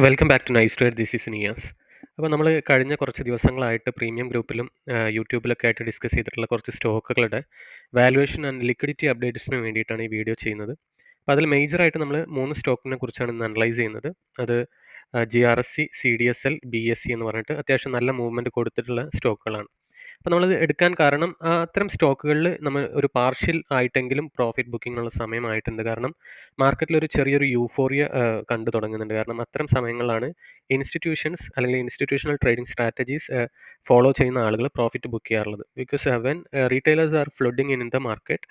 Welcome back to Nice Trade. This is Niyas. അപ്പോൾ നമ്മൾ കഴിഞ്ഞ കുറച്ച് ദിവസങ്ങളായിട്ട് പ്രീമിയം ഗ്രൂപ്പിലും യൂട്യൂബിലൊക്കെ ആയിട്ട് ഡിസ്കസ് ചെയ്തിട്ടുള്ള കുറച്ച് സ്റ്റോക്കുകളുടെ വാലുവേഷൻ ആൻഡ് ലിക്വിഡിറ്റി അപ്ഡേറ്റ്സിന് വേണ്ടിയിട്ടാണ് ഈ വീഡിയോ ചെയ്യുന്നത്. അപ്പോൾ അതിൽ മേജറായിട്ട് നമ്മൾ 3 സ്റ്റോക്കിനെ കുറിച്ചാണ് ഇന്ന് അനലൈസ് ചെയ്യുന്നത്. അത് GRSC, CDSL, BSE എന്ന് പറഞ്ഞിട്ട് അത്യാവശ്യം നല്ല മൂവ്മെൻറ്റ് കൊടുത്തിട്ടുള്ള സ്റ്റോക്കുകളാണ്. അപ്പോൾ നമ്മളത് എടുക്കാൻ കാരണം അത്തരം സ്റ്റോക്കുകളിൽ നമ്മൾ ഒരു പാർഷ്യൽ ആയിട്ടെങ്കിലും പ്രോഫിറ്റ് ബുക്കിംഗിനുള്ള സമയമായിട്ടുണ്ട്. കാരണം മാർക്കറ്റിലൊരു ചെറിയൊരു യൂഫോറിയ കണ്ടു തുടങ്ങുന്നുണ്ട്. കാരണം അത്തരം സമയങ്ങളിലാണ് ഇൻസ്റ്റിറ്റ്യൂഷൻസ് അല്ലെങ്കിൽ ഇൻസ്റ്റിറ്റ്യൂഷണൽ ട്രേഡിംഗ് സ്ട്രാറ്റജീസ് ഫോളോ ചെയ്യുന്ന ആളുകൾ പ്രോഫിറ്റ് ബുക്ക് ചെയ്യാറുള്ളത്. Because when retailers are flooding in the market,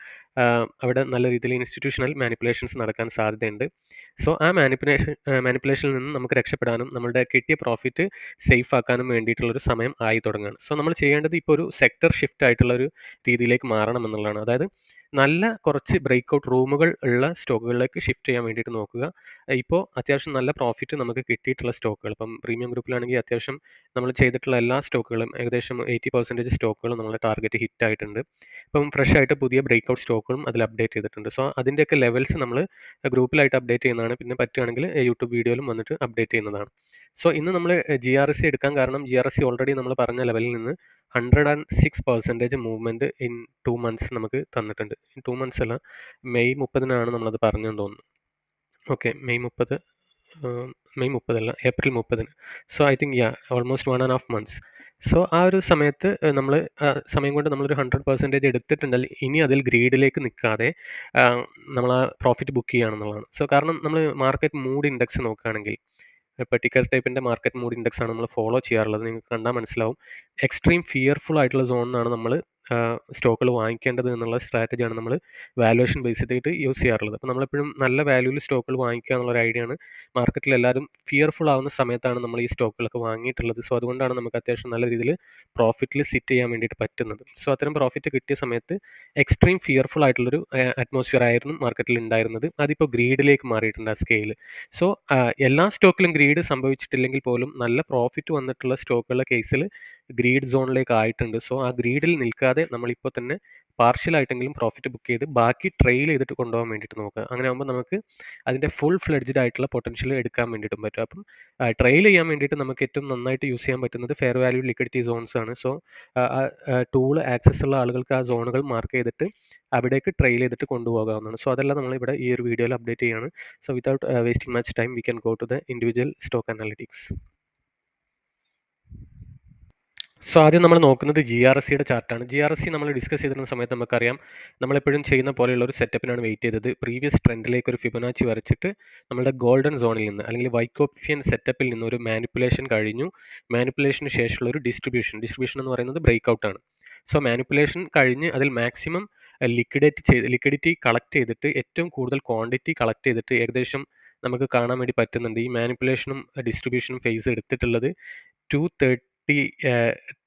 അവിടെ നല്ല രീതിയിൽ ഇൻസ്റ്റിറ്റ്യൂഷണൽ മാനിപ്പുലേഷൻസ് നടക്കാൻ സാധ്യതയുണ്ട്. സോ ആ മാനിപ്പുലേഷനിൽ നിന്ന് നമുക്ക് രക്ഷപ്പെടാനും നമ്മളുടെ കിട്ടിയ പ്രോഫിറ്റ് സേഫ് ആക്കാനും വേണ്ടിയിട്ടുള്ളൊരു സമയം ആയി തുടങ്ങുകയാണ്. സോ നമ്മൾ ചെയ്യേണ്ടത് ഇപ്പോൾ ഒരു സെക്ടർ ഷിഫ്റ്റ് ആയിട്ടുള്ള ഒരു രീതിയിലേക്ക് മാറണം എന്നുള്ളതാണ്. അതായത് നല്ല കുറച്ച് ബ്രേക്ക് ഔട്ട് റൂമുകൾ ഉള്ള സ്റ്റോക്കുകളിലേക്ക് ഷിഫ്റ്റ് ചെയ്യാൻ വേണ്ടിയിട്ട് നോക്കുക. ഇപ്പോൾ അത്യാവശ്യം നല്ല പ്രോഫിറ്റ് നമുക്ക് കിട്ടിയിട്ടുള്ള സ്റ്റോക്കുകൾ, ഇപ്പം പ്രീമിയം ഗ്രൂപ്പിലാണെങ്കിൽ അത്യാവശ്യം നമ്മൾ ചെയ്തിട്ടുള്ള എല്ലാ സ്റ്റോക്കുകളും ഏകദേശം 80% സ്റ്റോക്കുകളും നമ്മുടെ ടാർഗറ്റ് ഹിറ്റ് ആയിട്ടുണ്ട്. ഇപ്പം ഫ്രഷ് ആയിട്ട് പുതിയ ബ്രേക്ക് ഔട്ട് സ്റ്റോക്കുകളും അതിൽ അപ്ഡേറ്റ് ചെയ്തിട്ടുണ്ട്. സോ അതിൻ്റെയൊക്കെ ലെവൽസ് നമ്മൾ ഗ്രൂപ്പിലായിട്ട് അപ്ഡേറ്റ് ചെയ്യുന്നതാണ്. പിന്നെ പറ്റുകയാണെങ്കിൽ യൂട്യൂബ് വീഡിയോയിലും വന്നിട്ട് അപ്ഡേറ്റ് ചെയ്യുന്നതാണ്. സോ ഇന്ന് നമ്മൾ GRSC എടുക്കാൻ കാരണം GRSC ഓൾറെഡി നമ്മൾ പറഞ്ഞ ലെവലിൽ നിന്ന് 106% മൂവ്മെൻറ്റ് ഇൻ 2 മന്ത്സ് നമുക്ക് തന്നിട്ടുണ്ട്. 2 മന്ത്സ് അല്ല, മെയ് 30-നാണ് നമ്മളത് പറഞ്ഞതെന്ന് തോന്നുന്നു. ഓക്കെ, മെയ് 30 അല്ല, ഏപ്രിൽ 30-ന്. So I think almost 1.5 months. So ആ ഒരു സമയത്ത് നമ്മൾ സമയം കൊണ്ട് നമ്മളൊരു 100% എടുത്തിട്ടുണ്ടെങ്കിൽ ഇനി അതിൽ ഗ്രീഡിലേക്ക് നിൽക്കാതെ നമ്മൾ ആ പ്രോഫിറ്റ് ബുക്ക് ചെയ്യുകയാണെന്നുള്ളതാണ്. സോ കാരണം നമ്മൾ മാർക്കറ്റ് മൂഡ് ഇൻഡെക്സ് നോക്കുകയാണെങ്കിൽ, ഇപ്പോൾ ടിക്കർ ടൈപ്പിൻ്റെ മാർക്കറ്റ് മൂഡ് ഇൻഡെക്സ് ആണ് നമ്മൾ ഫോളോ ചെയ്യാറുള്ളത്. നിങ്ങൾക്ക് കണ്ടാൽ മനസ്സിലാവും. എക്സ്ട്രീം ഫിയർഫുൾ ആയിട്ടുള്ള സോണിനാണ് നമ്മൾ സ്റ്റോക്കുകൾ വാങ്ങിക്കേണ്ടത് എന്നുള്ള സ്ട്രാറ്റജിയാണ് നമ്മൾ വാല്യുവേഷൻ ബേസ് ചെയ്തിട്ട് യൂസ് ചെയ്യാറുള്ളത്. അപ്പോൾ നമ്മളെപ്പോഴും നല്ല വാല്യൂവിൽ സ്റ്റോക്കുകൾ വാങ്ങിക്കുക എന്നുള്ളൊരു ഐഡിയ ആണ്. മാർക്കറ്റിൽ എല്ലാവരും ഫിയർഫുൾ ആവുന്ന സമയത്താണ് നമ്മൾ ഈ സ്റ്റോക്കുകളൊക്കെ വാങ്ങിയിട്ടുള്ളത്. സോ അതുകൊണ്ടാണ് നമുക്ക് അത്യാവശ്യം നല്ല രീതിയിൽ പ്രോഫിറ്റിൽ സിറ്റ് ചെയ്യാൻ വേണ്ടിയിട്ട് പറ്റുന്നത്. സോ അത്തരം പ്രോഫിറ്റ് കിട്ടിയ സമയത്ത് എക്സ്ട്രീം ഫിയർഫുൾ ആയിട്ടുള്ളൊരു അറ്റ്മോസ്ഫിയർ ആയിരുന്നു മാർക്കറ്റിൽ ഉണ്ടായിരുന്നത്. അതിപ്പോൾ ഗ്രീഡിലേക്ക് മാറിയിട്ടുണ്ട് ആ സ്കെയിൽ. സോ എല്ലാ സ്റ്റോക്കിലും ഗ്രീഡ് സംഭവിച്ചിട്ടില്ലെങ്കിൽ പോലും നല്ല പ്രോഫിറ്റ് വന്നിട്ടുള്ള സ്റ്റോക്കുകളുടെ കേസിൽ ഗ്രീഡ് സോണിലേക്ക് ആയിട്ടുണ്ട്. സോ ആ ഗ്രീഡിൽ നിൽക്കാതെ നമ്മളിപ്പോൾ തന്നെ പാർഷ്യലായിട്ടെങ്കിലും പ്രോഫിറ്റ് ബുക്ക് ചെയ്ത് ബാക്കി ട്രെയിൽ ചെയ്തിട്ട് കൊണ്ടുപോകാൻ വേണ്ടിയിട്ട് നോക്കുക. അങ്ങനെ ആകുമ്പോൾ നമുക്ക് അതിൻ്റെ ഫുൾ ഫ്ലെഡ്ജ്ഡ് ആയിട്ടുള്ള പൊട്ടൻഷ്യൽ എടുക്കാൻ വേണ്ടിയിട്ടും പറ്റും. അപ്പം ട്രെയിൽ ചെയ്യാൻ വേണ്ടിയിട്ട് നമുക്ക് ഏറ്റവും നന്നായിട്ട് യൂസ് ചെയ്യാൻ പറ്റുന്നത് ഫെയർ വാല്യൂ ലിക്വിഡിറ്റി സോൺസ് ആണ്. സോ ടൂൾ ആക്സസ് ഉള്ള ആളുകൾക്ക് ആ സോണുകൾ മാർക്ക് ചെയ്തിട്ട് അവിടേക്ക് ട്രെയിൽ ചെയ്തിട്ട് കൊണ്ടുപോകാവുന്നതാണ്. സോ അതെല്ലാം നമ്മളിവിടെ ഈ ഒരു വീഡിയോയിൽ അപ്ഡേറ്റ് ചെയ്യാണ്. So without wasting much time we can go to the individual stock analytics. So ആദ്യം നമ്മൾ നോക്കുന്നത് GRSCയുടെ ചാർട്ടാണ്. GRSC നമ്മൾ ഡിസ്കസ് ചെയ്തിരുന്ന സമയത്ത് നമുക്കറിയാം, നമ്മളെപ്പോഴും ചെയ്യുന്ന പോലെയുള്ള ഒരു സെറ്റപ്പിനാണ് വെയിറ്റ് ചെയ്തത്. പ്രീവിയസ് ട്രെൻഡിലേക്ക് ഒരു ഫിബൊനാച്ചി വരച്ചിട്ട് നമ്മളുടെ ഗോൾഡൻ സോണിൽ നിന്ന് അല്ലെങ്കിൽ വൈക്കോപ്പിയൻ സെറ്റപ്പിൽ നിന്ന് ഒരു മാനിപ്പുലേഷൻ കഴിഞ്ഞു. മാനിപ്പുലേഷന് ശേഷമുള്ള ഒരു ഡിസ്ട്രിബ്യൂഷൻ എന്ന് പറയുന്നത് ബ്രേക്ക് ഔട്ടാണ്. സോ മാനിപ്പുലേഷൻ കഴിഞ്ഞ് അതിൽ മാക്സിമം ലിക്വിഡിറ്റി കളക്ട് ചെയ്തിട്ട് ഏറ്റവും കൂടുതൽ ക്വാണ്ടിറ്റി കളക്ട് ചെയ്തിട്ട് ഏകദേശം നമുക്ക് കാണാൻ വേണ്ടി പറ്റുന്നുണ്ട്. ഈ മാനിപ്പുലേഷനും ഡിസ്ട്രിബ്യൂഷനും ഫേസ് എടുത്തിട്ടുള്ളത്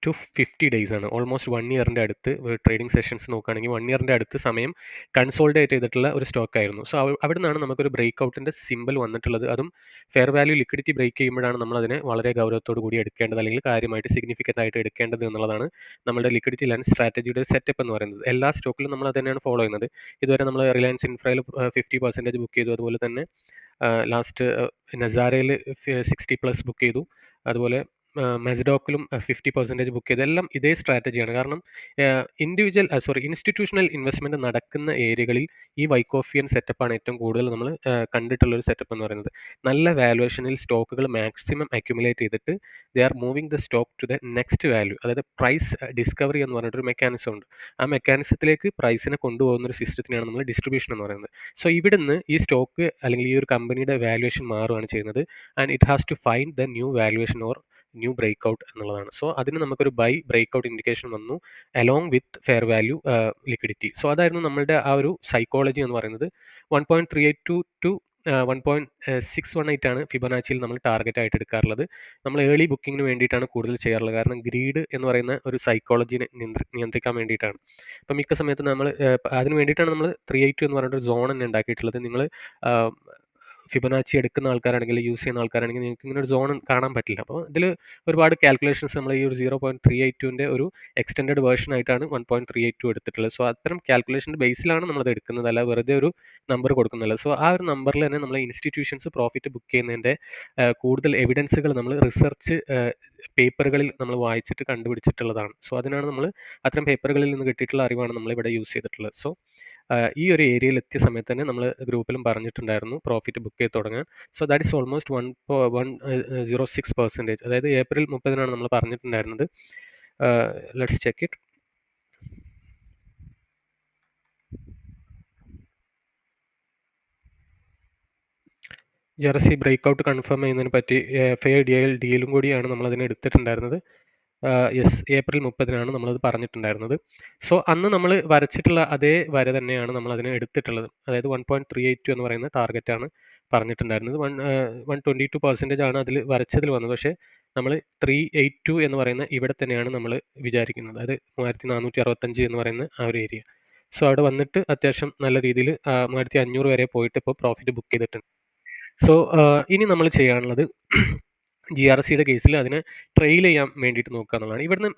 250 ഡേയ്സ് ആണ്. ഓൾമോസ്റ്റ് 1 ഇയറിൻ്റെ അടുത്ത് ട്രേഡിംഗ് സെഷൻസ് നോക്കുകയാണെങ്കിൽ 1 ഇയറിൻ്റെ അടുത്ത് സമയം കൺസോൾഡേറ്റ് ചെയ്തിട്ടുള്ള ഒരു സ്റ്റോക്ക് ആയിരുന്നു. സോ അവിടെ നിന്നാണ് നമുക്കൊരു ബ്രേക്ക് ഔട്ടിൻ്റെ സിമ്പിൾ വന്നിട്ടുള്ളത്. അതും ഫെയർ വാല്യൂ ലിക്വിഡിറ്റി ബ്രേക്ക് ചെയ്യുമ്പോഴാണ് നമ്മളതിനെ വളരെ ഗൗരവത്തോടു കൂടി എടുക്കേണ്ടത്, അല്ലെങ്കിൽ കാര്യമായിട്ട് സിഗ്നിഫിക്കൻ്റ് ആയിട്ട് എടുക്കേണ്ടത് എന്നുള്ളതാണ് നമ്മുടെ ലിക്വിഡിറ്റി ലെൻസ് സ്ട്രാറ്റജിയുടെ സെറ്റപ്പ് എന്ന് പറയുന്നത്. എല്ലാ സ്റ്റോക്കിലും നമ്മൾ അത് തന്നെയാണ് ഫോളോ ചെയ്യുന്നത്. ഇതുവരെ നമ്മൾ റിലയൻസ് ഇൻഫ്രയിൽ 50% ബുക്ക് ചെയ്തു. അതുപോലെ തന്നെ ലാസ്റ്റ് നസാരയിൽ 60+ ബുക്ക് ചെയ്തു. അതുപോലെ മെസ്ഡോക്കിലും 50% ബുക്ക് ചെയ്തു. എല്ലാം ഇതേ സ്ട്രാറ്റജിയാണ്. കാരണം ഇൻസ്റ്റിറ്റ്യൂഷണൽ ഇൻവെസ്റ്റ്മെൻറ്റ് നടക്കുന്ന ഏരിയകളിൽ ഈ വൈക്കോഫിയൻ സെറ്റപ്പാണ് ഏറ്റവും കൂടുതൽ നമ്മൾ കണ്ടിട്ടുള്ളൊരു സെറ്റപ്പ് എന്ന് പറയുന്നത്. നല്ല വാലുവേഷനിൽ സ്റ്റോക്കുകൾ മാക്സിമം അക്യുമുലേറ്റ് ചെയ്തിട്ട് they are moving the stock to the next value. അതായത് പ്രൈസ് ഡിസ്കവറി എന്ന് പറഞ്ഞിട്ടൊരു മെക്കാനിസം ഉണ്ട്. ആ മെക്കാനിസത്തിലേക്ക് പ്രൈസിനെ കൊണ്ടുപോകുന്ന ഒരു സിസ്റ്റത്തിനെയാണ് നമ്മൾ ഡിസ്ട്രിബ്യൂഷൻ എന്ന് പറയുന്നത്. സോ ഇവിടുന്ന് ഈ സ്റ്റോക്ക് അല്ലെങ്കിൽ ഈ ഒരു കമ്പനിയുടെ വാല്യുവേഷൻ മാറുകയാണ് ചെയ്യുന്നത്. And it has to find the new valuation or new break out എന്നുള്ളതാണ്. സോ അതിന് നമുക്കൊരു ബൈ ബ്രേക്ക് ഔട്ട് ഇൻഡിക്കേഷൻ വന്നു along with fair value liquidity. So അതായിരുന്നു നമ്മളുടെ ആ ഒരു സൈക്കോളജി എന്ന് പറയുന്നത്. 1.382 ടു 1.618 ആണ് ഫിബൊനാച്ചിയിൽ നമ്മൾ ടാർഗറ്റ് ആയിട്ട് എടുക്കാറുള്ളത്. നമ്മൾ ഏർലി ബുക്കിങ്ങിന് വേണ്ടിയിട്ടാണ് കൂടുതൽ ചെയ്യാറുള്ളത്. കാരണം ഗ്രീഡ് എന്ന് പറയുന്ന ഒരു സൈക്കോളജിനെ നിയന്ത്രിക്കാൻ വേണ്ടിയിട്ടാണ്. അപ്പം മിക്ക സമയത്ത് നമ്മൾ അതിന് വേണ്ടിയിട്ടാണ് നമ്മൾ 382 എന്ന് പറഞ്ഞിട്ട് ഒരു സോൺ തന്നെ ഉണ്ടാക്കിയിട്ടുള്ളത്. നിങ്ങൾ ഫിബൊനാച്ചി എടുക്കുന്ന ആൾക്കാരാണെങ്കിൽ, യൂസ് ചെയ്യുന്ന ആൾക്കാരാണെങ്കിൽ നിങ്ങൾക്ക് ഇങ്ങനെ ഒരു സോൺ കാണാൻ പറ്റില്ല. അപ്പോൾ ഇതിൽ ഒരുപാട് കാൽക്കുലേഷൻസ് നമ്മൾ ഈ ഒരു 0.382ൻ്റെ ഒരു എക്സ്റ്റെൻഡഡ് വേർഷൻ ആയിട്ടാണ് 1.382 എടുത്തിട്ടുള്ളത്. സോ അത്തരം കാൽക്കുലേഷൻ്റെ ബേസിലാണ് നമ്മളത് എടുക്കുന്നത്, അല്ല വെറുതെ ഒരു നമ്പർ കൊടുക്കുന്നില്ല. സോ ആ ഒരു നമ്പറിൽ തന്നെ നമ്മൾ ഇൻസ്റ്റിറ്റ്യൂഷൻസ് പ്രോഫിറ്റ് ബുക്ക് ചെയ്യുന്നതിൻ്റെ കൂടുതൽ എവിഡൻസുകൾ നമ്മൾ റിസർച്ച് പേപ്പറുകളിൽ നമ്മൾ വായിച്ചിട്ട് കണ്ടുപിടിച്ചിട്ടുള്ളതാണ്. സോ അതിനാണ് നമ്മൾ അത്തരം പേപ്പറുകളിൽ നിന്ന് കിട്ടിയിട്ടുള്ള അറിവാണ് നമ്മളിവിടെ യൂസ് ചെയ്തിട്ടുള്ളത്. സോ ഈ ഒരു ഏരിയയിൽ എത്തിയ സമയത്ത് തന്നെ നമ്മൾ ഗ്രൂപ്പിലും പറഞ്ഞിട്ടുണ്ടായിരുന്നു പ്രോഫിറ്റ് ബുക്ക് ചെയ്ത് തുടങ്ങാൻ. So that is almost 1.06%. അതായത് ഏപ്രിൽ 30 നമ്മൾ പറഞ്ഞിട്ടുണ്ടായിരുന്നത്. Let's check it. ജെർസി ബ്രേക്ക് ഔട്ട് കൺഫേം ചെയ്യുന്നതിനെ പറ്റി ഫെയർ ഡീലും കൂടിയാണ് നമ്മളതിനെ എടുത്തിട്ടുണ്ടായിരുന്നത്. യെസ്, ഏപ്രിൽ 30 നമ്മളത് പറഞ്ഞിട്ടുണ്ടായിരുന്നത്. സോ അന്ന് നമ്മൾ വരച്ചിട്ടുള്ള അതേ വര തന്നെയാണ് നമ്മളതിനെ എടുത്തിട്ടുള്ളത്. അതായത് 1.382 എന്ന് പറയുന്ന ടാർഗറ്റാണ് പറഞ്ഞിട്ടുണ്ടായിരുന്നത്. 122% ആണ് അതിൽ വരച്ചതിൽ വന്നത്. പക്ഷേ നമ്മൾ 382 എന്ന് പറയുന്ന ഇവിടെ തന്നെയാണ് നമ്മൾ വിചാരിക്കുന്നത്. അതായത് 3465 എന്ന് പറയുന്ന ആ ഒരു ഏരിയ. സോ അവിടെ വന്നിട്ട് അത്യാവശ്യം നല്ല രീതിയിൽ 3500 വരെ പോയിട്ട് ഇപ്പോൾ പ്രോഫിറ്റ് ബുക്ക് ചെയ്തിട്ടുണ്ട്. സോ ഇനി നമ്മൾ ചെയ്യാനുള്ളത് GRCയുടെ കേസിൽ അതിനെ ട്രെയിൽ ചെയ്യാൻ വേണ്ടിയിട്ട് നോക്കുക എന്നുള്ളതാണ്. ഇവിടുന്ന്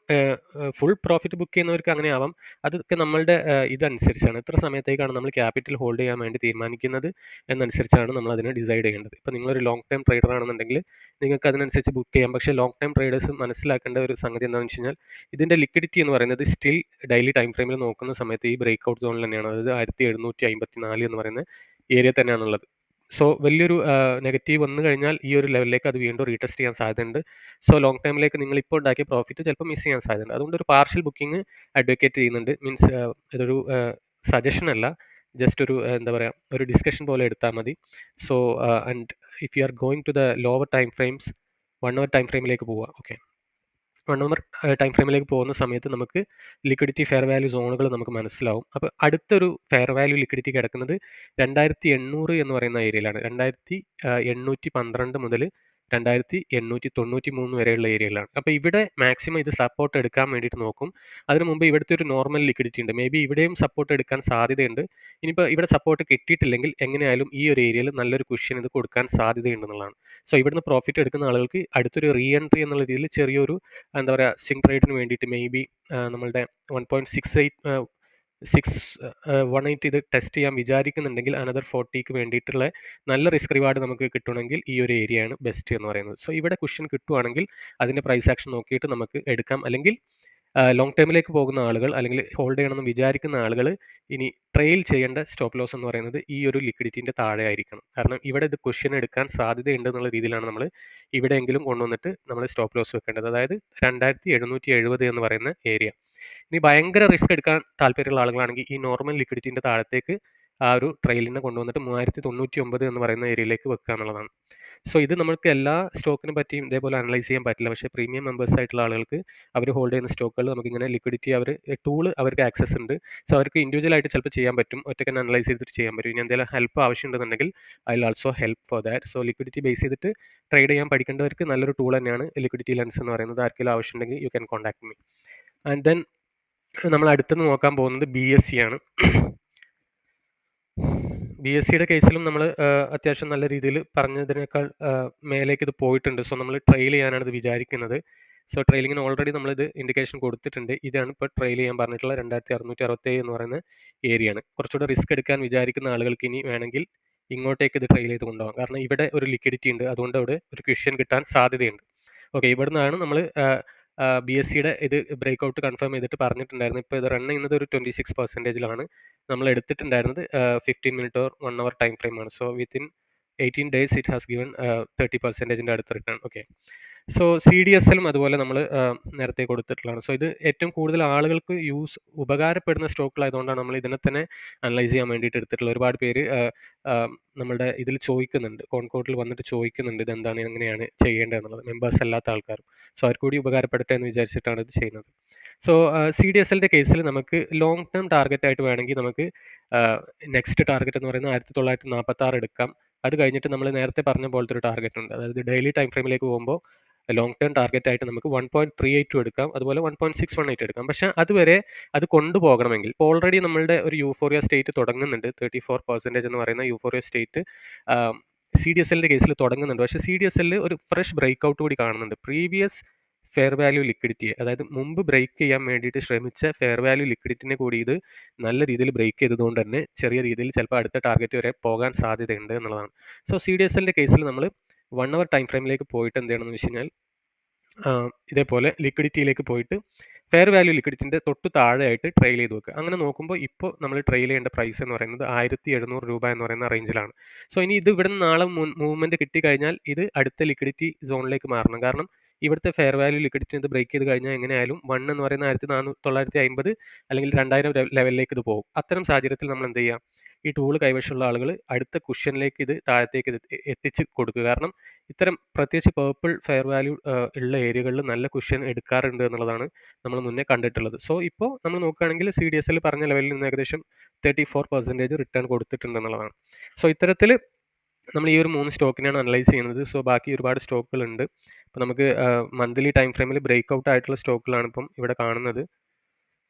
ഫുൾ പ്രോഫിറ്റ് ബുക്ക് ചെയ്യുന്നവർക്ക് അങ്ങനെ ആവാം. അതൊക്കെ നമ്മളുടെ ഇതനുസരിച്ചാണ്, എത്ര സമയത്തേക്കാണ് നമ്മൾ ക്യാപിറ്റൽ ഹോൾഡ് ചെയ്യാൻ വേണ്ടി തീരുമാനിക്കുന്നത് എന്നനുസരിച്ചാണ് നമ്മൾ അതിനെ ഡിസൈഡ് ചെയ്യേണ്ടത്. ഇപ്പോൾ നിങ്ങളൊരു ലോങ് ടൈം ട്രേഡർ ആണെന്നുണ്ടെങ്കിൽ നിങ്ങൾക്ക് അതിനനുസരിച്ച് ബുക്ക് ചെയ്യാം. പക്ഷേ ലോങ് ടൈം ട്രേഡേഴ്സ് മനസ്സിലാക്കേണ്ട ഒരു സംഗതി എന്താണെന്ന് വെച്ച് കഴിഞ്ഞാൽ ഇതിൻ്റെ ലിക്വിഡിറ്റി എന്ന് പറയുന്നത് സ്റ്റിൽ ഡെയിലി ടൈം ഫ്രെയിമിൽ നോക്കുന്ന സമയത്ത് ഈ ബ്രേക്ക് ഔട്ട് സോണിൽ തന്നെയാണ്. അതായത് 1754 എന്ന് പറയുന്ന ഏരിയ തന്നെയാണുള്ളത്. സോ വലിയൊരു നെഗറ്റീവ് വന്നു കഴിഞ്ഞാൽ ഈ ഒരു ലെവലിലേക്ക് അത് വീണ്ടും റീടെസ്റ്റ് ചെയ്യാൻ സാധ്യതയുണ്ട്. സോ ലോങ് ടൈമിലേക്ക് നിങ്ങൾ ഇപ്പോൾ ഉണ്ടാക്കിയ പ്രോഫിറ്റ് ചിലപ്പോൾ മിസ് ചെയ്യാൻ സാധ്യതയുണ്ട്. അതുകൊണ്ട് ഒരു പാർഷ്യൽ ബുക്കിംഗ് അഡ്വക്കേറ്റ് ചെയ്യുന്നുണ്ട്. മീൻസ് ഇതൊരു സജഷൻ അല്ല, ജസ്റ്റ് ഒരു എന്താ പറയുക, ഒരു ഡിസ്കഷൻ പോലെ എടുത്താൽ മതി. So and if you are going to the lower time frames, 1 hour time ഫ്രെയിമിലേക്ക് പോവുക. ഓക്കെ, 1 അവർ ടൈം ഫ്രെയിമിലേക്ക് പോകുന്ന സമയത്ത് നമുക്ക് ലിക്വിഡിറ്റി ഫെയർ വാല്യൂ സോണുകൾ നമുക്ക് മനസ്സിലാവും. അപ്പോൾ അടുത്തൊരു ഫെയർ വാല്യൂ ലിക്വിഡിറ്റി കിടക്കുന്നത് 2800 എന്ന് പറയുന്ന ഏരിയയിലാണ്. 2812 മുതൽ 2893 വരെയുള്ള ഏരിയയിലാണ്. അപ്പോൾ ഇവിടെ മാക്സിമം ഇത് സപ്പോർട്ട് എടുക്കാൻ വേണ്ടിയിട്ട് നോക്കും. അതിന് മുമ്പ് ഇവിടുത്തെ ഒരു നോർമൽ ലിക്വിഡിറ്റി ഉണ്ട്. മേ ബി ഇവിടെയും സപ്പോർട്ട് എടുക്കാൻ സാധ്യതയുണ്ട്. ഇനിയിപ്പോൾ ഇവിടെ സപ്പോർട്ട് കിട്ടിയിട്ടില്ലെങ്കിൽ എങ്ങനെയായാലും ഈ ഒരു ഏരിയയിൽ നല്ലൊരു കുഷ്യൻ ഇത് കൊടുക്കാൻ സാധ്യതയുണ്ടെന്നുള്ളതാണ്. സോ ഇവിടുന്ന് പ്രോഫിറ്റ് എടുക്കുന്ന ആളുകൾക്ക് അടുത്തൊരു റീ എൻട്രി എന്നുള്ള രീതിയിൽ ചെറിയൊരു എന്താ പറയുക, സ്വിംഗ് ട്രേഡിന് വേണ്ടിയിട്ട് മേ ബി നമ്മളുടെ 1.18 ഇത് ടെസ്റ്റ് ചെയ്യാൻ വിചാരിക്കുന്നുണ്ടെങ്കിൽ അനദർ 40ക്ക് വേണ്ടിയിട്ടുള്ള നല്ല റിസ്ക് റിവാർഡ് നമുക്ക് കിട്ടണമെങ്കിൽ ഈ ഒരു ഏരിയയാണ് ബെസ്റ്റ് എന്ന് പറയുന്നത്. സോ ഇവിടെ കുഷൻ കിട്ടുവാണെങ്കിൽ അതിൻ്റെ പ്രൈസ് ആക്ഷൻ നോക്കിയിട്ട് നമുക്ക് എടുക്കാം. അല്ലെങ്കിൽ ലോങ് ടൈമിലേക്ക് പോകുന്ന ആളുകൾ, അല്ലെങ്കിൽ ഹോൾഡ് ചെയ്യണമെന്ന് വിചാരിക്കുന്ന ആളുകൾ ഇനി ട്രെയിൽ ചെയ്യേണ്ട സ്റ്റോപ്പ് ലോസ് എന്ന് പറയുന്നത് ഈ ഒരു ലിക്വിഡിറ്റിൻ്റെ താഴെ ആയിരിക്കണം. കാരണം ഇവിടെ ഇത് കുഷൻ എടുക്കാൻ സാധ്യതയുണ്ട് എന്നുള്ള രീതിയിലാണ് നമ്മൾ ഇവിടെയെങ്കിലും കൊണ്ടുവന്നിട്ട് നമ്മൾ സ്റ്റോപ്പ് ലോസ് വെക്കേണ്ടത്. അതായത് 2770 എന്ന് പറയുന്ന ഏരിയ. ഇനി ഭയങ്കര റിസ്ക് എടുക്കാൻ താല്പര്യമുള്ള ആളുകളാണെങ്കിൽ ഈ നോർമൽ ലിക്വിഡിറ്റിൻ്റെ താഴത്തേക്ക് ആ ഒരു ട്രെയിലിനെ കൊണ്ടുവന്നിട്ട് 3099 എന്ന് പറയുന്ന ഏരിയയിലേക്ക് വെക്കുക എന്നുള്ളതാണ്. സോ ഇത് നമുക്ക് എല്ലാ സ്റ്റോക്കിനെ പറ്റിയും ഇതേപോലെ അനലൈസ് ചെയ്യാൻ പറ്റില്ല. പക്ഷേ പ്രീമിയം മെമ്പേഴ്സ് ആയിട്ടുള്ള ആളുകൾക്ക് അവർ ഹോൾഡ് ചെയ്യുന്ന സ്റ്റോക്കുകൾ നമുക്കിങ്ങനെ ലിക്വിഡിറ്റി ടൂള് അവർക്ക് ആക്സസ് ഉണ്ട്. സോ അവർക്ക് ഇൻഡിവിജ്വലായിട്ട് ചിലപ്പോൾ ചെയ്യാൻ പറ്റും, ഒറ്റയ്ക്ക് തന്നെ അനലൈസ് ചെയ്തിട്ട് ചെയ്യാൻ പറ്റും. ഇനി എന്തെങ്കിലും ഹെൽപ്പ് ആവശ്യമുണ്ടെന്നുണ്ടെങ്കിൽ I will also help for that. So liquidity base ചെയ്തിട്ട് ട്രേഡ് ചെയ്യാൻ പഠിക്കേണ്ടവർക്ക് നല്ലൊരു ടൂൾ തന്നെയാണ് ലിക്വിഡിറ്റി ലെൻസ് എന്ന് പറയുന്നത്. ആർക്കെങ്കിലും ആവശ്യമുണ്ടെങ്കിൽ you can contact me. And then നമ്മൾ അടുത്തുനിന്ന് നോക്കാൻ പോകുന്നത് BSE ആണ്. BSEയുടെ കേസിലും നമ്മൾ അത്യാവശ്യം നല്ല രീതിയിൽ പറഞ്ഞതിനേക്കാൾ മേലേക്ക് ഇത് പോയിട്ടുണ്ട്. സോ നമ്മൾ ട്രെയിൽ ചെയ്യാനാണ് ഇത് വിചാരിക്കുന്നത്. സോ ട്രെയിലിങ്ങിന് ഓൾറെഡി നമ്മളിത് ഇൻഡിക്കേഷൻ കൊടുത്തിട്ടുണ്ട്. ഇതാണ് ഇപ്പോൾ ട്രെയിൽ ചെയ്യാൻ പറഞ്ഞിട്ടുള്ള 2667 എന്ന് പറയുന്ന ഏരിയയാണ്. കുറച്ചുകൂടെ റിസ്ക് എടുക്കാൻ വിചാരിക്കുന്ന ആളുകൾക്ക് ഇനി വേണമെങ്കിൽ ഇങ്ങോട്ടേക്ക് ഇത് ട്രെയിൽ ചെയ്ത് കൊണ്ടുപോകാം. കാരണം ഇവിടെ ഒരു ലിക്വിഡിറ്റി ഉണ്ട്, അതുകൊണ്ട് അവിടെ ഒരു ക്വിഷ്യൻ കിട്ടാൻ സാധ്യതയുണ്ട്. ഓക്കെ, ഇവിടെ നിന്നാണ് നമ്മൾ BSEയുടെ ഇത് ബ്രേക്ക് ഔട്ട് കൺഫേം ചെയ്തിട്ട് പറഞ്ഞിട്ടുണ്ടായിരുന്നു. ഇപ്പോൾ ഇത് റൺ ചെയ്യുന്നത് ഒരു 26%ലാണ് നമ്മൾ എടുത്തിട്ടുണ്ടായിരുന്നത്. 15 മിനിറ്റ് ഓർ 1 അവർ ടൈം ഫ്രെയിമാണ്. So within 18 days it has given 30%ൻ്റെ അടുത്ത് റിട്ടേൺ. ഓക്കെ, സോ CDSലും അതുപോലെ നമ്മൾ നേരത്തെ കൊടുത്തിട്ടുള്ളതാണ്. സോ ഇത് ഏറ്റവും കൂടുതൽ ആളുകൾക്ക് ഉപകാരപ്പെടുന്ന സ്റ്റോക്കുകളായതുകൊണ്ടാണ് നമ്മൾ ഇതിനെ തന്നെ അനലൈസ് ചെയ്യാൻ വേണ്ടിയിട്ട് എടുത്തിട്ടുള്ളത്. ഒരുപാട് പേര് നമ്മളുടെ ഇതിൽ ചോദിക്കുന്നുണ്ട്, കോൺകോഡിൽ വന്നിട്ട് ചോദിക്കുന്നുണ്ട് ഇതെന്താണ്, എങ്ങനെയാണ് ചെയ്യേണ്ടതെന്നുള്ളത്, മെമ്പേഴ്സ് അല്ലാത്ത ആൾക്കാരും. സോ അവർക്ക് കൂടി ഉപകാരപ്പെടട്ടെ എന്ന് വിചാരിച്ചിട്ടാണ് ഇത് ചെയ്യുന്നത്. സോ CDSLൻ്റെ കേസിൽ നമുക്ക് ലോങ് ടേം ടാർഗറ്റ് ആയിട്ട് വേണമെങ്കിൽ നമുക്ക് നെക്സ്റ്റ് ടാർഗറ്റ് എന്ന് പറയുന്നത് 1946 എടുക്കാം. അത് കഴിഞ്ഞിട്ട് നമ്മൾ നേരത്തെ പറഞ്ഞ പോലത്തെ ഒരു ടാർഗറ്റ് ഉണ്ട്. അതായത് ഡെയിലി ടൈം ഫ്രെയിമിലേക്ക് പോകുമ്പോൾ ലോങ് ടേം ടാർഗറ്റ് ആയിട്ട് നമുക്ക് 1.382 എടുക്കാം, അതുപോലെ 1.618 എടുക്കാം. പക്ഷേ അതുവരെ അത് കൊണ്ടുപോകണമെങ്കിൽ ഇപ്പോൾ ഓൾറെഡി നമ്മളുടെ ഒരു യൂഫോറിയ സ്റ്റേറ്റ് തുടങ്ങുന്നുണ്ട്. 34% എന്ന് പറയുന്ന യൂഫോറിയ സ്റ്റേറ്റ് CDSLന്റെ കേസിൽ തുടങ്ങുന്നുണ്ട്. പക്ഷേ CDSL ഒരു ഫ്രഷ് ബ്രേക്ക് കൂടി കാണുന്നുണ്ട്. പ്രീവിയസ് ഫെയർ വാല്യൂ ലിക്വിഡിറ്റിയെ, അതായത് മുമ്പ് ബ്രേക്ക് ചെയ്യാൻ വേണ്ടിയിട്ട് ശ്രമിച്ച ഫെയർ വാല്യൂ ലിക്വിഡിറ്റിനെ കൂടി ഇത് നല്ല രീതിയിൽ ബ്രേക്ക് ചെയ്തതുകൊണ്ട് തന്നെ ചെറിയ രീതിയിൽ ചിലപ്പോൾ അടുത്ത ടാർഗറ്റ് വരെ പോകാൻ സാധ്യതയുണ്ട് എന്നുള്ളതാണ്. സോ CDSLന്റെ കേസിൽ നമ്മൾ 1 അവർ ടൈം ഫ്രെയിമിലേക്ക് പോയിട്ട് എന്ത് ചെയ്യണമെന്ന് വെച്ച് കഴിഞ്ഞാൽ ഇതേപോലെ ലിക്വിഡിറ്റിയിലേക്ക് പോയിട്ട് ഫെയർ വാല്യൂ ലിക്വിഡിറ്റിൻ്റെ തൊട്ട് താഴെയായിട്ട് ട്രെയിൽ ചെയ്ത് വെക്കുക. അങ്ങനെ നോക്കുമ്പോൾ ഇപ്പോൾ നമ്മൾ ട്രെയിൽ ചെയ്യേണ്ട പ്രൈസ് എന്ന് പറയുന്നത് 1700 രൂപ എന്ന് പറയുന്ന റേഞ്ചിലാണ്. സോ ഇനി ഇത് ഇവിടുന്ന് നാളെ മൂവ്മെൻറ്റ് കിട്ടിക്കഴിഞ്ഞാൽ ഇത് അടുത്ത ലിക്വിഡിറ്റി സോണിലേക്ക് മാറണം. കാരണം ഇവിടുത്തെ ഫെയർ വാല്യൂ ലിക്വിഡിറ്റി ഇത് ബ്രേക്ക് ചെയ്ത് കഴിഞ്ഞാൽ എങ്ങനെയായാലും 1 എന്ന് പറയുന്ന 950 അല്ലെങ്കിൽ 2000 ലെവലിലേക്ക് ഇത് പോകും. അത്തരം സാഹചര്യത്തിൽ നമ്മൾ എന്ത് ചെയ്യുക, ഈ ടൂൾ കൈവശമുള്ള ആളുകൾ അടുത്ത കുഷ്യനിലേക്ക് ഇത് താഴത്തേക്ക് എത്തിച്ച് കൊടുക്കുക. കാരണം ഇത്തരം പ്രത്യേകിച്ച് പേർപ്പിൾ ഫെയർ വാല്യൂ ഉള്ള ഏരിയകളിൽ നല്ല കുഷ്യൻ എടുക്കാറുണ്ട് എന്നുള്ളതാണ് നമ്മൾ മുന്നേ കണ്ടിട്ടുള്ളത്. സോ ഇപ്പോൾ നമ്മൾ നോക്കുകയാണെങ്കിൽ CDSL പറഞ്ഞ ലെവലിൽ നിന്ന് ഏകദേശം 34% റിട്ടേൺ കൊടുത്തിട്ടുണ്ട് എന്നുള്ളതാണ്. സോ ഇത്തരത്തിൽ നമ്മൾ ഈ ഒരു 3 സ്റ്റോക്കിനെയാണ് അനലൈസ് ചെയ്യുന്നത്. സോ ബാക്കി ഒരുപാട് സ്റ്റോക്കുകളുണ്ട്. അപ്പോൾ നമുക്ക് മന്ത്ലി ടൈം ഫ്രെയിമിൽ ബ്രേക്ക് ഔട്ട് ആയിട്ടുള്ള സ്റ്റോക്കുകളാണ് ഇപ്പം ഇവിടെ കാണുന്നത്.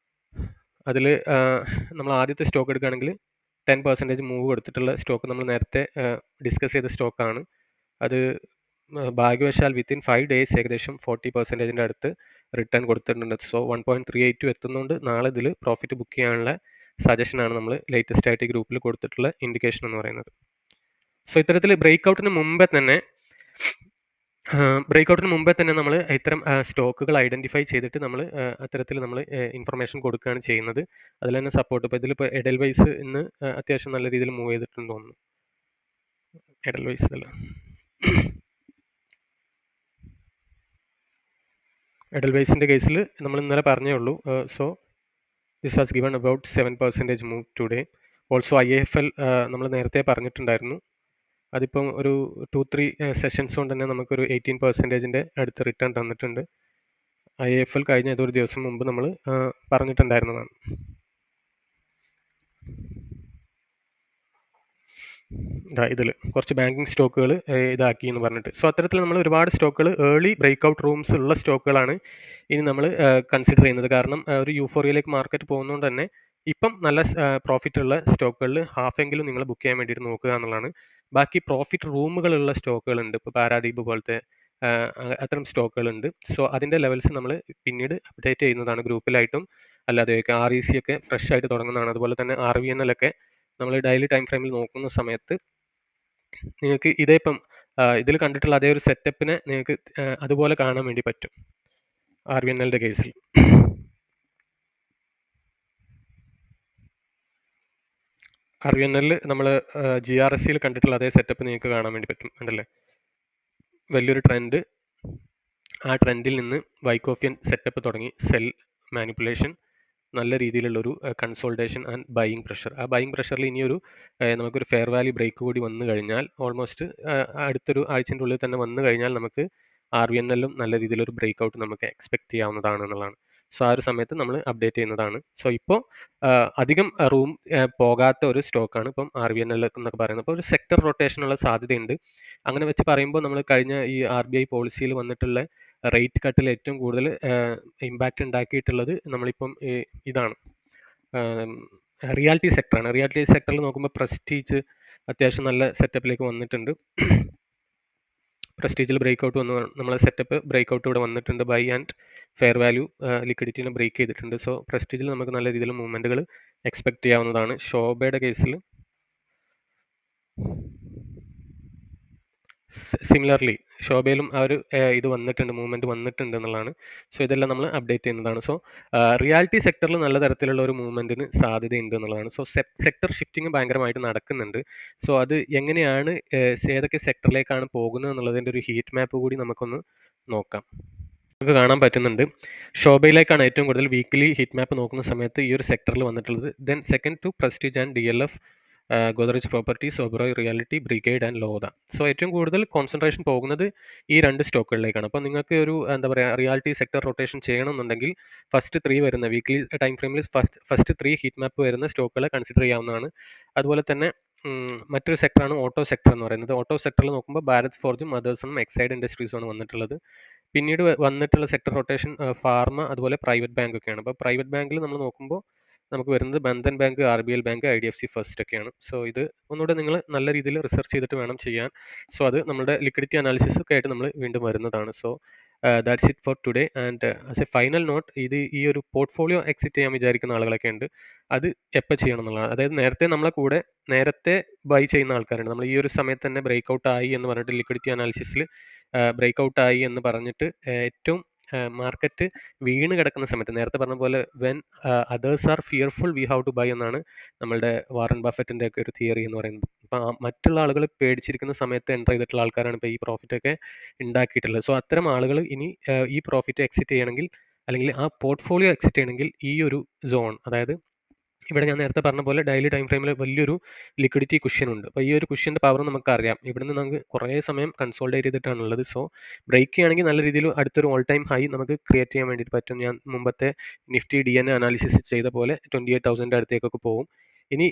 അതിൽ നമ്മൾ ആദ്യത്തെ സ്റ്റോക്ക് എടുക്കുകയാണെങ്കിൽ 10% മൂവ് കൊടുത്തിട്ടുള്ള സ്റ്റോക്ക് നമ്മൾ നേരത്തെ ഡിസ്കസ് ചെയ്ത സ്റ്റോക്കാണ്. അത് ഭാഗ്യവശാൽ വിത്തിൻ 5 ഡേയ്സ് ഏകദേശം 40%ൻ്റെ അടുത്ത് റിട്ടേൺ കൊടുത്തിട്ടുണ്ട്. സോ 1.382 എത്തുന്നതുകൊണ്ട് നാളെ ഇതിൽ പ്രോഫിറ്റ് ബുക്ക് ചെയ്യാനുള്ള സജഷനാണ് നമ്മൾ ലേറ്റസ്റ്റ് ആയിട്ട് ഈ ഗ്രൂപ്പിൽ കൊടുത്തിട്ടുള്ള ഇൻഡിക്കേഷൻ എന്ന് പറയുന്നത്. സോ ഇത്തരത്തിൽ ബ്രേക്ക് ഔട്ടിന് മുമ്പേ തന്നെ നമ്മൾ ഇത്തരം സ്റ്റോക്കുകൾ ഐഡൻറ്റിഫൈ ചെയ്തിട്ട് നമ്മൾ അത്തരത്തിൽ നമ്മൾ ഇൻഫർമേഷൻ കൊടുക്കുകയാണ് ചെയ്യുന്നത്. അതിൽ തന്നെ സപ്പോർട്ട് ഇപ്പോൾ ഇതിലിപ്പോൾ എഡൽവൈസ് ഇന്ന് അത്യാവശ്യം നല്ല രീതിയിൽ മൂവ് ചെയ്തിട്ടുണ്ടെന്ന് തോന്നുന്നു. എഡൽവൈസ് അല്ല, എഡൽവൈസിൻ്റെ കേസിൽ നമ്മൾ ഇന്നലെ പറഞ്ഞേ ഉള്ളൂ. So this has given about 7% move today. Also IIFL നമ്മൾ നേരത്തെ പറഞ്ഞിട്ടുണ്ടായിരുന്നു. അതിപ്പം ഒരു 2-3 സെഷൻസ് കൊണ്ട് തന്നെ നമുക്കൊരു 18%ൻ്റെ അടുത്ത് റിട്ടേൺ തന്നിട്ടുണ്ട്. IIFL കഴിഞ്ഞ ഏതൊരു ദിവസം മുമ്പ് നമ്മൾ പറഞ്ഞിട്ടുണ്ടായിരുന്നതാണ്. ഇതിൽ കുറച്ച് ബാങ്കിങ് സ്റ്റോക്കുകൾ ഇതാക്കി എന്ന് പറഞ്ഞിട്ട്. സോ അത്തരത്തിൽ നമ്മൾ ഒരുപാട് സ്റ്റോക്കുകൾ ഏർലി ബ്രേക്ക് ഔട്ട് റൂംസ് ഉള്ള സ്റ്റോക്കുകളാണ് ഇനി നമ്മൾ കൺസിഡർ ചെയ്യുന്നത്. കാരണം ഒരു യൂഫോറിയയിലേക്ക് മാർക്കറ്റ് പോകുന്നതുകൊണ്ട് തന്നെ ഇപ്പം നല്ല പ്രോഫിറ്റ് ഉള്ള സ്റ്റോക്കുകളിൽ ഹാഫെങ്കിലും നിങ്ങൾ ബുക്ക് ചെയ്യാൻ വേണ്ടിയിട്ട് നോക്കുക എന്നുള്ളതാണ്. ബാക്കി പ്രോഫിറ്റ് റൂമുകളുള്ള സ്റ്റോക്കുകളുണ്ട്. ഇപ്പോൾ പാരാദീപ് പോലത്തെ അത്തരം സ്റ്റോക്കുകളുണ്ട്. സോ അതിൻ്റെ ലെവൽസ് നമ്മൾ പിന്നീട് അപ്ഡേറ്റ് ചെയ്യുന്നതാണ് ഗ്രൂപ്പിലായിട്ടും അല്ലാതെയൊക്കെ. REC ഒക്കെ ഫ്രഷ് ആയിട്ട് തുടങ്ങുന്നതാണ്. അതുപോലെ തന്നെ RVNL ഒക്കെ നമ്മൾ ഡെയിലി ടൈം ഫ്രെയിമിൽ നോക്കുന്ന സമയത്ത് നിങ്ങൾക്ക് ഇതേപ്പം ഇതിൽ കണ്ടിട്ടുള്ള അതേ ഒരു സെറ്റപ്പിനെ നിങ്ങൾക്ക് അതുപോലെ കാണാൻ വേണ്ടി പറ്റും RVNLൻ്റെ കേസിൽ. RVNL നമ്മൾ GRSCയിൽ കണ്ടിട്ടുള്ള അതേ സെറ്റപ്പ് നിങ്ങൾക്ക് കാണാൻ വേണ്ടി പറ്റും. ഉണ്ടല്ലേ, വലിയൊരു ട്രെൻഡ്, ആ ട്രെൻഡിൽ നിന്ന് വൈക്കോഫിയൻ സെറ്റപ്പ് തുടങ്ങി സെൽ മാനിപ്പുലേഷൻ, നല്ല രീതിയിലുള്ളൊരു കൺസോൾട്ടേഷൻ ആൻഡ് ബൈയിങ് പ്രഷർ. ആ ബൈയിങ് പ്രഷറിൽ ഇനിയൊരു നമുക്കൊരു ഫെയർ വാല്യൂ ബ്രേക്ക് കൂടി വന്നു കഴിഞ്ഞാൽ ഓൾമോസ്റ്റ് അടുത്തൊരു ആഴ്ചൻ്റെ ഉള്ളിൽ തന്നെ വന്നു കഴിഞ്ഞാൽ നമുക്ക് RVNLലും നല്ല രീതിയിലൊരു ബ്രേക്ക് ഔട്ട് നമുക്ക് എക്സ്പെക്റ്റ് ചെയ്യാവുന്നതാണ് എന്നുള്ളതാണ്. സോ ആ ഒരു സമയത്ത് നമ്മൾ അപ്ഡേറ്റ് ചെയ്യുന്നതാണ്. സോ ഇപ്പോൾ അധികം റൂം പോകാത്ത ഒരു സ്റ്റോക്കാണ് ഇപ്പം RVNL എന്നൊക്കെ പറയുന്നത്. അപ്പോൾ ഒരു സെക്ടർ റൊട്ടേഷനുള്ള സാധ്യതയുണ്ട്. അങ്ങനെ വെച്ച് പറയുമ്പോൾ നമ്മൾ കഴിഞ്ഞ ഈ RBI പോളിസിയിൽ വന്നിട്ടുള്ള റേറ്റ് കട്ടിൽ ഏറ്റവും കൂടുതൽ ഇമ്പാക്റ്റ് ഉണ്ടാക്കിയിട്ടുള്ളത് നമ്മളിപ്പം ഇതാണ്, റിയാലിറ്റി സെക്ടറാണ്. റിയാലിറ്റി സെക്ടറിൽ നോക്കുമ്പോൾ പ്രസ്റ്റീജ് അത്യാവശ്യം നല്ല സെറ്റപ്പിലേക്ക് വന്നിട്ടുണ്ട്. പ്രസ്റ്റീജിൽ ബ്രേക്ക് ഔട്ട് വന്നു, നമ്മളെ സെറ്റപ്പ് ബ്രേക്ക് ഔട്ട് ഇവിടെ വന്നിട്ടുണ്ട്. ബൈ ആൻഡ് ഫെയർ വാല്യൂ ലിക്വിഡിറ്റിനെ ബ്രേക്ക് ചെയ്തിട്ടുണ്ട്. സോ പ്രസ്റ്റീജിൽ നമുക്ക് നല്ല രീതിയിൽ മൂവ്മെൻറ്റുകൾ എക്സ്പെക്റ്റ് ചെയ്യാവുന്നതാണ്. ശോഭയുടെ കേസിൽ സിമിലർലി ശോഭയിലും ആ ഒരു ഇത് വന്നിട്ടുണ്ട്, മൂവ്മെൻറ്റ് വന്നിട്ടുണ്ട് എന്നുള്ളതാണ്. സോ ഇതെല്ലാം നമ്മൾ അപ്ഡേറ്റ് ചെയ്യുന്നതാണ്. സോ റിയാലിറ്റി സെക്ടറിൽ നല്ല തരത്തിലുള്ള ഒരു മൂവ്മെൻറ്റിന് സാധ്യതയുണ്ട് എന്നുള്ളതാണ്. സോ സെക്ടർ ഷിഫ്റ്റിംഗ് ഭയങ്കരമായിട്ട് നടക്കുന്നുണ്ട്. സോ അത് എങ്ങനെയാണ് ഏതൊക്കെ സെക്ടറിലേക്കാണ് പോകുന്നത് എന്നുള്ളതിൻ്റെ ഒരു ഹീറ്റ് മാപ്പ് കൂടി നമുക്കൊന്ന് നോക്കാം. നമുക്ക് കാണാൻ പറ്റുന്നുണ്ട് ശോഭയിലേക്കാണ് ഏറ്റവും കൂടുതൽ വീക്ക്ലി ഹീറ്റ് മാപ്പ് നോക്കുന്ന സമയത്ത് ഈ ഒരു സെക്ടറിൽ വന്നിട്ടുള്ളത്. Then second to Prestige and DLF, Godrej Properties, Oberoi Realty, Brigade and Lodha. So ഏറ്റവും കൂടുതൽ കോൺസെൻട്രേഷൻ പോകുന്നത് ഈ 2 സ്റ്റോക്കുകളിലേക്കാണ്. അപ്പോൾ നിങ്ങൾക്ക് ഒരു എന്താ പറയുക റിയാലിറ്റി സെക്ടർ റൊട്ടേഷൻ ചെയ്യണമെന്നുണ്ടെങ്കിൽ ഫസ്റ്റ് 3 വരുന്ന വീക്ക്ലി ടൈം ഫ്രെയിമിൽ ഫസ്റ്റ് 3 ഹീറ്റ് മാപ്പ് വരുന്ന സ്റ്റോക്കുകളെ കൺസിഡർ ചെയ്യാവുന്നതാണ്. അതുപോലെ തന്നെ മറ്റൊരു സെക്ടറാണ് ഓട്ടോ സെക്ടർ എന്ന് പറയുന്നത്. ഓട്ടോ സെക്ടറിൽ നോക്കുമ്പോൾ ഭാരത് ഫോർജും മദേഴ്സും എക്സൈഡ് ഇൻഡസ്ട്രീസുമാണ് വന്നിട്ടുള്ളത്. പിന്നീട് വന്നിട്ടുള്ള സെക്ടർ റൊട്ടേഷൻ ഫാർമ, അതുപോലെ പ്രൈവറ്റ് ബാങ്ക് ഒക്കെയാണ്. അപ്പോൾ പ്രൈവറ്റ് ബാങ്കിൽ നമ്മൾ നോക്കുമ്പോൾ നമുക്ക് വരുന്നത് Bandhan bank, RBL bank, IDFC first ഒക്കെയാണ്. സോ ഇത് ഒന്നുകൂടെ നിങ്ങൾ നല്ല രീതിയിൽ റിസർച്ച് ചെയ്തിട്ട് വേണം ചെയ്യാൻ. സോ അത് നമ്മുടെ ലിക്വിഡിറ്റി അനാലിസിസ് ഒക്കെ ആയിട്ട് നമ്മൾ വീണ്ടും വരുന്നതാണ്. So that's it for today. And as a final note, ഈ ഒരു പോർട്ട്ഫോളിയോ എക്സിറ്റ് ചെയ്യാൻ വിചാരിക്കുന്ന ആളുകളൊക്കെ ഉണ്ട്. അത് എപ്പോൾ ചെയ്യണം എന്നുള്ളതാണ്. അതായത് നേരത്തെ ബൈ ചെയ്യുന്ന ആൾക്കാരുണ്ട്. നമ്മൾ ഈ ഒരു സമയത്ത് തന്നെ ബ്രേക്ക് ഔട്ട് ആയി എന്ന് പറഞ്ഞിട്ട് ലിക്വിഡിറ്റി അനാലിസിസിൽ ബ്രേക്ക് ഔട്ട് ആയി എന്ന് പറഞ്ഞിട്ട് ഏറ്റവും മാർക്കറ്റ് വീണ് കിടക്കുന്ന സമയത്ത്, നേരത്തെ പറഞ്ഞ പോലെ when others are fearful we have to buy എന്നാണ് നമ്മളുടെ വാറൻ ബഫറ്റിൻ്റെ ഒക്കെ ഒരു തിയറി എന്ന് പറയുന്നത്. അപ്പം മറ്റുള്ള ആളുകൾ പേടിച്ചിരിക്കുന്ന സമയത്ത് എൻ്റർ ചെയ്തിട്ടുള്ള ആൾക്കാരാണ് ഇപ്പോൾ ഈ പ്രോഫിറ്റൊക്കെ ഉണ്ടാക്കിയിട്ടുള്ളത്. സോ അത്തരം ആളുകൾ ഇനി ഈ പ്രോഫിറ്റ് എക്സിറ്റ് ചെയ്യണമെങ്കിൽ, അല്ലെങ്കിൽ ആ പോർട്ട്ഫോളിയോ എക്സിറ്റ് ചെയ്യണമെങ്കിൽ ഈ ഒരു സോൺ, അതായത് ഇവിടെ ഞാൻ നേരത്തെ പറഞ്ഞ പോലെ ഡെയിലി ടൈം ഫ്രെയിമിൽ വലിയൊരു ലിക്വിഡിറ്റി കുഷ്യൻ ഉണ്ട്. അപ്പോൾ ഈ ഒരു കുഷ്യൻ്റെ പവർ നമുക്കറിയാം. ഇവിടുന്ന് നമുക്ക് കുറേ സമയം കൺസോൾഡേറ്റ് ചെയ്തിട്ടാണുള്ളത്. സോ ബ്രേക്ക് ചെയ്യുകയാണെങ്കിൽ നല്ല രീതിയിൽ അടുത്തൊരു ഓൾ ടൈം ഹൈ നമുക്ക് ക്രിയേറ്റ് ചെയ്യാൻ വേണ്ടിയിട്ട് പറ്റും. ഞാൻ മുമ്പത്തെ നിഫ്റ്റി DNA അനാലിസിസ് ചെയ്ത പോലെ 28,000 അടുത്തേക്കൊക്കെ പോകും. ഇനി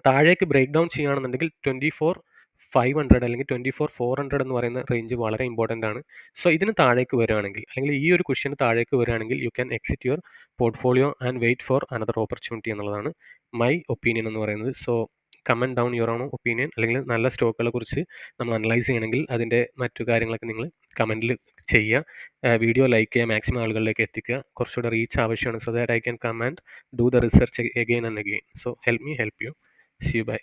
താഴേക്ക് ബ്രേക്ക് ഡൗൺ ചെയ്യുകയാണെന്നുണ്ടെങ്കിൽ 24,500 അല്ലെങ്കിൽ 24,400 എന്ന് പറയുന്ന റേഞ്ച് വളരെ ഇമ്പോർട്ടൻ്റ് ആണ്. സോ ഇതിന് താഴേക്ക് വരികയാണെങ്കിൽ, അല്ലെങ്കിൽ ഈ ഒരു കുഷ്യന് താഴേക്ക് വരികയാണെങ്കിൽ you can exit your portfolio and wait for another opportunity എന്നുള്ളതാണ് മൈ ഒപ്പീനിയൻ എന്ന് പറയുന്നത്. So comment down your own opinion, അല്ലെങ്കിൽ നല്ല സ്റ്റോക്കുകളെ കുറിച്ച് നമ്മൾ അനലൈസ് ചെയ്യണമെങ്കിൽ അതിൻ്റെ മറ്റു കാര്യങ്ങളൊക്കെ നിങ്ങൾ കമൻറ്റിൽ ചെയ്യുക. വീഡിയോ ലൈക്ക് ചെയ്യുക, മാക്സിമം ആളുകളിലേക്ക് എത്തിക്കുക. കുറച്ചുകൂടെ റീച്ച് ആവശ്യമാണ്. So that I can come and do the research again and again. So help me help you. See you by.